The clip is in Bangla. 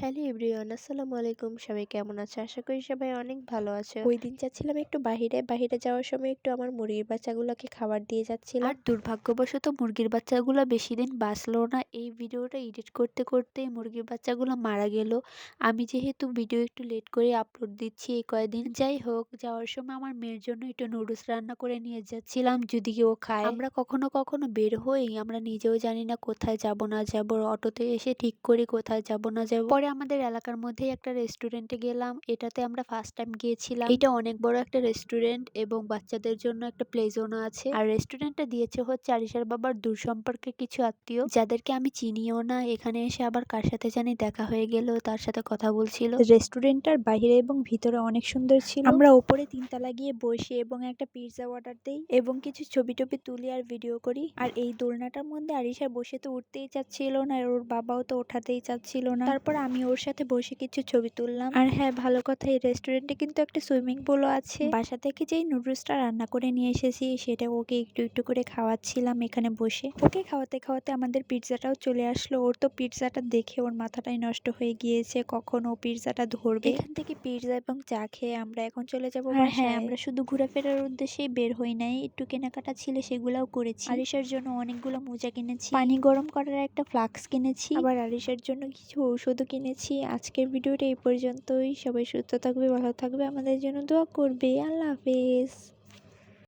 হ্যালো এভরিওয়ান, আসসালামু আলাইকুম। সবাই কেমন আছে? আশা করি সবাই অনেক ভালো আছে। ওই দিন যাচ্ছিলাম একটু বাহিরে যাওয়ার সময় একটু আমার মুরগির বাচ্চাগুলোকে খাবার দিয়ে যাচ্ছিলাম। আর দুর্ভাগ্যবশত মুরগির বাচ্চাগুলো বেশি দিন বাঁচলো না। এই ভিডিওটা এডিট করতে করতেই মুরগির বাচ্চাগুলো মারা গেল। আমি যেহেতু ভিডিও একটু লেট করে আপলোড দিচ্ছি এই কয়দিন, যাই হোক, যাওয়ার সময় আমার মেয়ের জন্য একটু নুডলস রান্না করে নিয়ে যাচ্ছিলাম, যদি কেউ খায়। আমরা কখনো কখনো বের হই, আমরা নিজেও জানি না কোথায় যাব না যাব, অটোতে এসে ঠিক করি কোথায় যাব না যাব। পরে আমাদের এলাকার মধ্যেই একটা রেস্টুরেন্টে গেলাম। এটাতে আমরা ফার্স্ট টাইম গিয়েছিলাম। এটা অনেক বড় একটা রেস্টুরেন্ট এবং বাচ্চাদের জন্য একটা প্লে জোনও আছে। আর রেস্টুরেন্টটা দিয়েছে হচ্ছে আরিশার বাবার দূর সম্পর্কের কিছু আত্মীয়, যাদেরকে আমি চিনিও না। এখানে এসে আবার কার সাথে জানি দেখা হয়ে গেল, তার সাথে কথা বলছিল। রেস্টুরেন্টটার বাইরে এবং ভিতরে অনেক সুন্দর ছিল। আমরা উপরে তিনতলা গিয়ে বসি এবং একটা পিৎজা অর্ডার দেই এবং কিছু ছবি টবি তুলি আর ভিডিও করি। আর এই দোলনাটার মধ্যে আরিশা বসে তো উঠতেই চাচ্ছিল না, আর ওর বাবাও তো ওঠাতেই চাচ্ছিল না। তারপর আমি ওর সাথে বসে কিছু ছবি তুললাম। আর হ্যাঁ, ভালো কথা, এই রেস্টুরেন্টে কিন্তু একটা সুইমিং পুলও আছে। বাসা থেকে যেই নুডলসটা রান্না করে নিয়ে এসেছি সেটা ওকে একটু একটু করে খাওয়াচ্ছিলাম এখানে বসে। ওকে খাওয়াতে খাওয়াতে আমাদের পিৎজাটাও চলে আসলো। ওর তো পিৎজাটা দেখে ওর মাথাটাই নষ্ট হয়ে গিয়েছে, কখন ও পিৎজাটা ধরবে। এখান থেকে পিৎজা এবং চা খেয়ে আমরা এখন চলে যাবো বাসায়। হ্যাঁ, আমরা শুধু ঘোরাফেরার উদ্দেশ্যেই বের হই নাই, একটু কেনাকাটা ছিল সেগুলাও করেছি। আরিশার জন্য অনেকগুলো মোজা কিনেছি, পানি গরম করার একটা ফ্লাক্স কিনেছি, আবার আরিশার জন্য কিছু ঔষধও কিনেছি। আজকের ভিডিওটা এই পর্যন্তই। সবাই সুস্থ থাকবে, ভালো থাকবে, আমাদের জন্য দোয়া করবে। আল্লাহ হাফেজ।